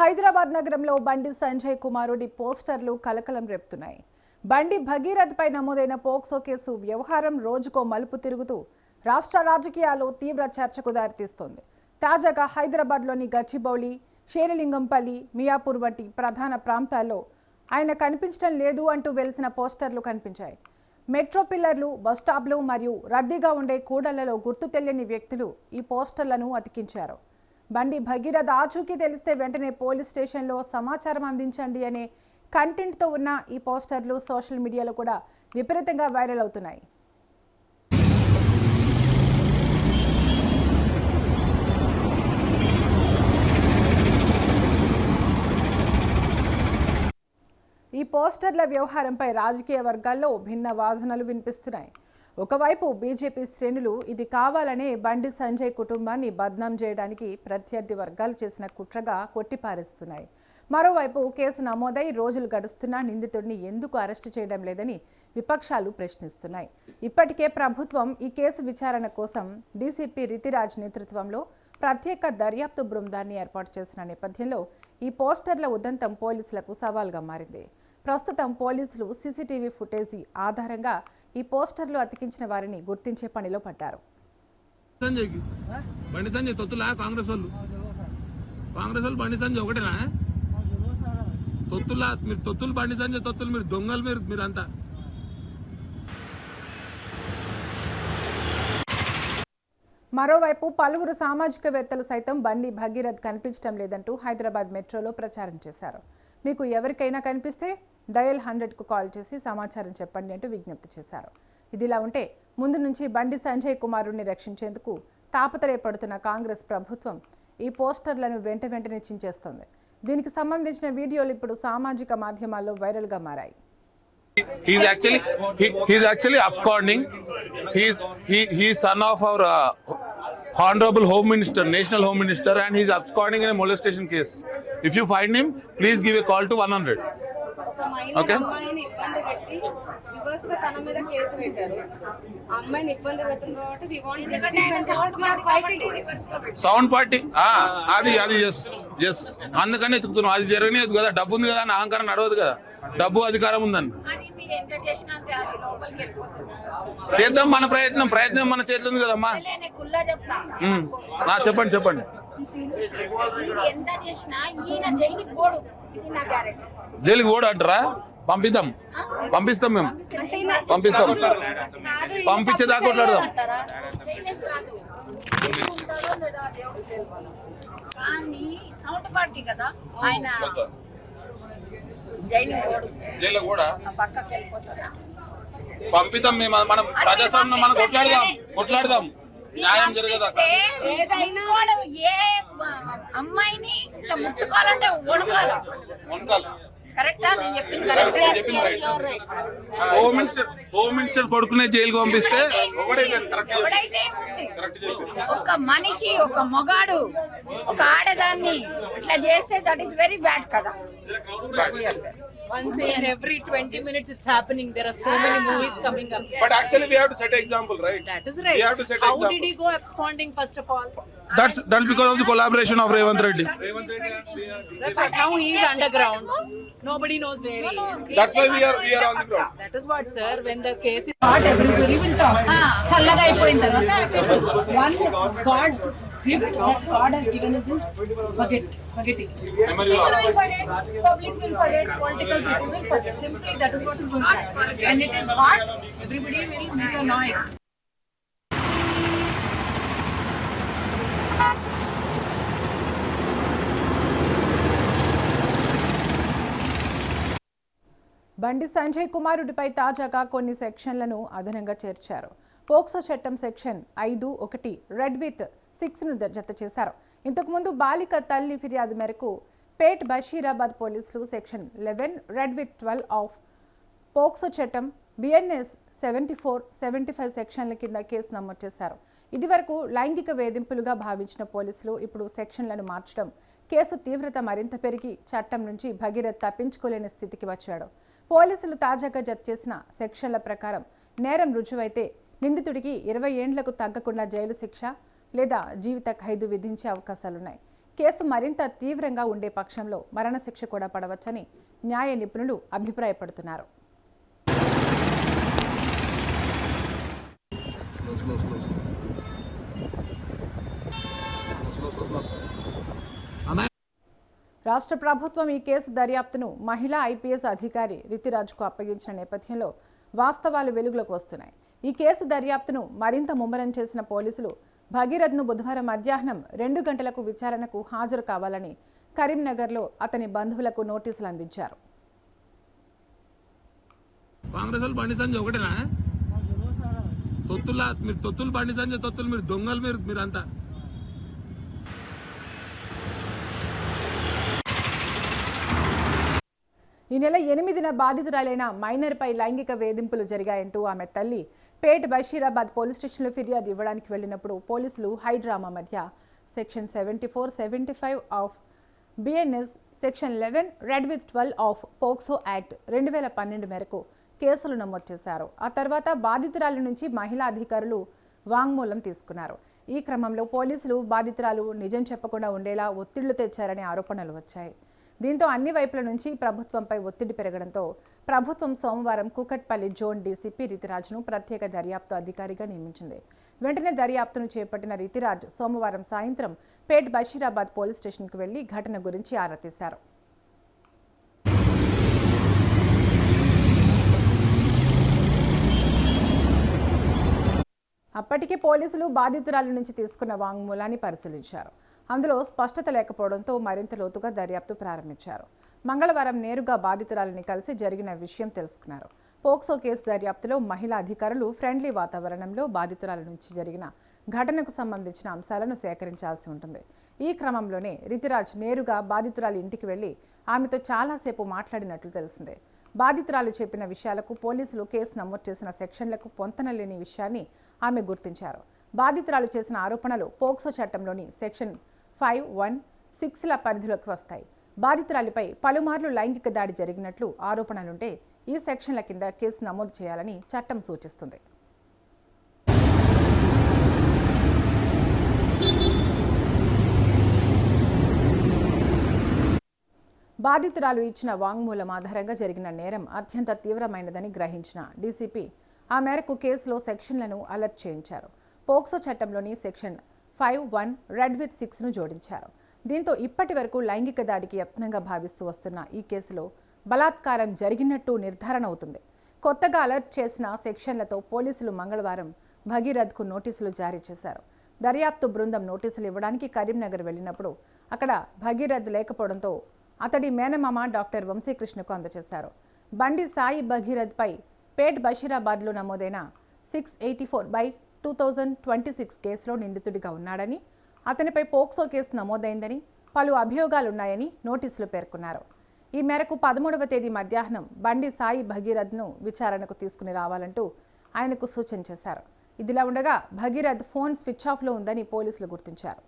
హైదరాబాద్ నగరంలో బండి సంజయ్ కుమారుడి పోస్టర్లు కలకలం రేపుతున్నాయి. బండి భగీరథ్ పై నమోదైన పోక్సో కేసు వ్యవహారం రోజుకో మలుపు తిరుగుతూ రాష్ట్ర రాజకీయాల్లో తీవ్ర చర్చకు దారితీస్తోంది. తాజాగా హైదరాబాద్లోని గచ్చిబౌలి, షేరిలింగంపల్లి, మియాపూర్ వంటి ప్రధాన ప్రాంతాల్లో ఆయన కనిపించడం లేదు అంటూ వెలిసిన పోస్టర్లు కనిపించాయి. మెట్రో పిల్లర్లు, బస్టాప్లు మరియు రద్దీగా ఉండే కూడళ్లలో గుర్తు తెలియని వ్యక్తులు ఈ పోస్టర్లను అతికించారు. బండి భగీరథ్ ఆచూకీ తెలిస్తే వెంటనే పోలీస్ స్టేషన్లో సమాచారం అందించండి అనే కంటెంట్తో ఉన్న ఈ పోస్టర్లు సోషల్ మీడియాలో కూడా విపరీతంగా వైరల్ అవుతున్నాయి. ఈ పోస్టర్ల వ్యవహారంపై రాజకీయ వర్గాల్లో భిన్న వాదనలు వినిపిస్తున్నాయి. ఒకవైపు బీజేపీ శ్రేణులు ఇది కావాలనే బండి సంజయ్ కుటుంబాన్ని బద్నాం చేయడానికి ప్రత్యర్థి వర్గాలు చేసిన కుట్రగా కొట్టిపారేస్తున్నాయి. మరోవైపు కేసు నమోదై రోజులు గడుస్తున్నా నిందితుడిని ఎందుకు అరెస్టు చేయడం లేదని విపక్షాలు ప్రశ్నిస్తున్నాయి. ఇప్పటికే ప్రభుత్వం ఈ కేసు విచారణ కోసం డీసీపీ రితిరాజ్ నేతృత్వంలో ప్రత్యేక దర్యాప్తు బృందాన్ని ఏర్పాటు చేసిన నేపథ్యంలో ఈ పోస్టర్ల ఉదంతం పోలీసులకు సవాల్గా మారింది. ప్రస్తుతం పోలీసులు సీసీటీవీ ఫుటేజీ ఆధారంగా ఈ పోస్టర్లు అతికించిన వారిని గుర్తించే పనిలో పడ్డారు. కాంగ్రెస్ వాళ్ళు బండి సంజయ్ ఒకటేనా? మీరు తొత్తులు బండి సంజయ్ తొత్తులు, మీరు దొంగలు, మీరంతా. మరోవైపు పలువురు సామాజికవేత్తలు సైతం బండి భగీరథ్ కనిపించడం లేదంటూ హైదరాబాద్ మెట్రోలో ప్రచారం చేశారు. మీకు ఎవరికైనా కనిపిస్తే డయల్ 100కు కాల్ చేసి సమాచారం చెప్పండి అంటూ విజ్ఞప్తి చేశారు. ఇదిలా ఉంటే ముందు నుంచి బండి సంజయ్ కుమారుడిని రక్షించేందుకు తాపత్రయపడుతున్న కాంగ్రెస్ ప్రభుత్వం ఈ పోస్టర్లను వెంటనే చించేస్తోంది. దీనికి సంబంధించిన వీడియోలు ఇప్పుడు సామాజిక మాధ్యమాల్లో వైరల్గా మారాయి. He's actually absconding. He's son of our Honorable Home Minister, National Home Minister, and he's absconding in a molestation case. If you find him, please give a call to 100. Okay? Sound party అది yes అందుకని ఎత్తుకుతున్నాం. అది జరగలేదు కదా, డబ్బు ఉంది కదా అని అహంకారం నడవదు కదా, డబ్బు అధికారం ఉందని. చేద్దాం మన ప్రయత్నం మన చేతిలో ఉంది కదమ్మా. చెప్పండి. జైలుకి పోడు అంటారా? పంపిస్తాం మేము పంపించేదాకా కొట్లాడదాం. పంపిద్దాం మేము, మనం ప్రజాస్వామ్యం మనం కొట్లాడదాం. న్యాయం జరగదా? అమ్మాయిని ముట్టుకోవాలంటే వణకాలి. హోమ్ మినిస్టర్ కొడుకునే జైలుకి పంపిస్తే ఒక మనిషి, ఒక మొగాడు, ఒక ఆడదాన్ని ఇట్లా చేస్తే దట్ ఈస్ వెరీ బ్యాడ్ కదా. Once in every 20 minutes it's happening. There are so many movies coming up. But actually we have to set an example, right? That is right. We have to set How example. did he go absconding first of all? That's because of the collaboration of Revanth Reddy. That's what, now he is underground. Nobody knows where he is. That's why we are on the ground. That is what, sir, when the case is everybody will talk. చల్లగా అయిపోయిన తర్వాత one God gift that God has given us is forgetting. People will forget, public will forget, political people will forget. Simply that is what is going to happen. When it is hot, everybody will make a noise. Bandi Sanjay కుమారుడిపై తాజాగా కొన్ని సెక్షన్లను అదనంగా చేర్చారు. POCSO చట్టం section 5(1) red with 6ను జత చేశారు. ఇంతకుముందు బాలిక తల్లి ఫిర్యాదు మేరకు పేట్ బషీరాబాద్ పోలీసులు section 11 red with 12 of POCSO చట్టం BNS 74, 75 సెక్షన్ల కింద కేసు నమోదు చేశారు. ఇదివరకు లైంగిక వేధింపులుగా భావించిన పోలీసులు ఇప్పుడు సెక్షన్లను మార్చడం కేసు తీవ్రత మరింత పెరిగి చట్టం నుంచి భగీరథ్ తప్పించుకోలేని స్థితికి వచ్చాడు. పోలీసులు తాజాగా జత చేసిన సెక్షన్ల ప్రకారం నేరం రుజువైతే నిందితుడికి 20 ఏండ్లకు తగ్గకుండా జైలు శిక్ష లేదా జీవిత ఖైదు విధించే అవకాశాలున్నాయి. కేసు మరింత తీవ్రంగా ఉండే పక్షంలో మరణశిక్ష కూడా పడవచ్చని న్యాయ నిపుణులు అభిప్రాయపడుతున్నారు. రాష్ట్ర ప్రభుత్వం ఈ కేసు దర్యాప్తును మహిళా ఐపీఎస్ అధికారి రితిరాజ్కు అప్పగించిన నేపథ్యంలో వాస్తవాలు వెలుగులోకి వస్తున్నాయి. ఈ కేసు దర్యాప్తును మరింత ముమ్మరం చేసిన పోలీసులు భగీరథ్ను బుధవారం మధ్యాహ్నం 2 గంటలకు విచారణకు హాజరు కావాలని కరీంనగర్లో అతని బంధువులకు నోటీసులు అందించారు. కాంగ్రెస్ వాళ్ళు బండి సంజయ్ ఒకటేనా? తొత్తులు బండి సంజయ్ తొత్తులు, మీరు దొంగలు, మీరంతా. ఈ నెల 8న బాధితురాలైన మైనర్పై లైంగిక వేధింపులు జరిగాయంటూ ఆమె తల్లి పేట్ బషీరాబాద్ పోలీస్ స్టేషన్లో ఫిర్యాదు ఇవ్వడానికి వెళ్లినప్పుడు పోలీసులు హైడ్రామా మధ్య section 74, 75 of BNS, section 11 red with 12 of POCSO act 2012 మేరకు కేసులు నమోదు చేశారు. ఆ తర్వాత బాధితురాలి నుంచి మహిళా అధికారులు వాంగ్మూలం తీసుకున్నారు. ఈ క్రమంలో పోలీసులు బాధితురాలు నిజం చెప్పకుండా ఉండేలా ఒత్తిళ్లు తెచ్చారనే ఆరోపణలు వచ్చాయి. దీంతో అన్ని వైపుల నుంచి ప్రభుత్వంపై ఒత్తిడి పెరగడంతో ప్రభుత్వం సోమవారం కూకట్పల్లి జోన్ డీసీపీ రితిరాజ్ను ప్రత్యేక దర్యాప్తు అధికారిగా నియమించింది. వెంటనే దర్యాప్తును చేపట్టిన రితిరాజ్ సోమవారం సాయంత్రం పేట్ బషీరాబాద్ పోలీస్ స్టేషన్కు వెళ్లి ఘటన గురించి ఆరా తీశారు. అప్పటికే పోలీసులు బాధితురాలి నుంచి తీసుకున్న వాంగ్మూలాన్ని పరిశీలించారు. అందులో స్పష్టత లేకపోవడంతో మరింత లోతుగా దర్యాప్తు ప్రారంభించారు. మంగళవారం నేరుగా బాధితురాలిని కలిసి జరిగిన విషయం తెలుసుకున్నారు. పోక్సో కేసు దర్యాప్తులో మహిళా అధికారులు ఫ్రెండ్లీ వాతావరణంలో బాధితురాలి నుంచి జరిగిన ఘటనకు సంబంధించిన అంశాలను సేకరించాల్సి ఉంటుంది. ఈ క్రమంలోనే రితిరాజ్ నేరుగా బాధితురాలి ఇంటికి వెళ్లి ఆమెతో చాలాసేపు మాట్లాడినట్లు తెలిసిందే. బాధితురాలు చెప్పిన విషయాలకు పోలీసులు కేసు నమోదు చేసిన సెక్షన్లకు పొంతనలేని విషయాన్ని ఆమె గుర్తించారు. బాధితురాలు చేసిన ఆరోపణలు పోక్సో చట్టంలోని సెక్షన్ 5(1)(6)ల పరిధిలోకి వస్తాయి. బాధితురాలిపై పలుమార్లు లైంగిక దాడి జరిగినట్లు ఆరోపణలుంటే ఈ సెక్షన్ల కింద కేసు నమోదు చేయాలని చట్టం సూచిస్తుంది. బాధితురాలు ఇచ్చిన వాంగ్మూలం ఆధారంగా జరిగిన నేరం అత్యంత తీవ్రమైనదని గ్రహించిన డీసీపీ ఆ మేరకు కేసులో సెక్షన్లను అలర్ట్ చేయించారు. పోక్సో చట్టంలోని సెక్షన్ 5(1) రెడ్ విత్ 6ను జోడించారు. దీంతో ఇప్పటి వరకు లైంగిక దాడికి యత్నంగా భావిస్తూ వస్తున్న ఈ కేసులో బలాత్కారం జరిగినట్టు నిర్ధారణ అవుతుంది. కొత్తగా అలర్ట్ చేసిన సెక్షన్లతో పోలీసులు మంగళవారం భగీరథ్కు నోటీసులు జారీ చేశారు. దర్యాప్తు బృందం నోటీసులు ఇవ్వడానికి కరీంనగర్ వెళ్లినప్పుడు అక్కడ భగీరథ్ లేకపోవడంతో అతడి మేనమామ డాక్టర్ వంశీకృష్ణకు అందజేశారు. బండి సాయి భగీరథ్పై పేట్ బషీరాబాద్లో నమోదైన 684/2026 కేసులో నిందితుడిగా ఉన్నాడని, అతనిపై పోక్సో కేసు నమోదైందని, పలు అభియోగాలున్నాయని నోటీసులు పేర్కొన్నారు. ఈ మేరకు 13వ తేదీ మధ్యాహ్నం బండి సాయి భగీరథ్ను విచారణకు తీసుకుని రావాలంటూ ఆయనకు సూచన చేశారు. ఇదిలా ఉండగా భగీరథ్ ఫోన్ స్విచ్ ఆఫ్లో ఉందని పోలీసులు గుర్తించారు.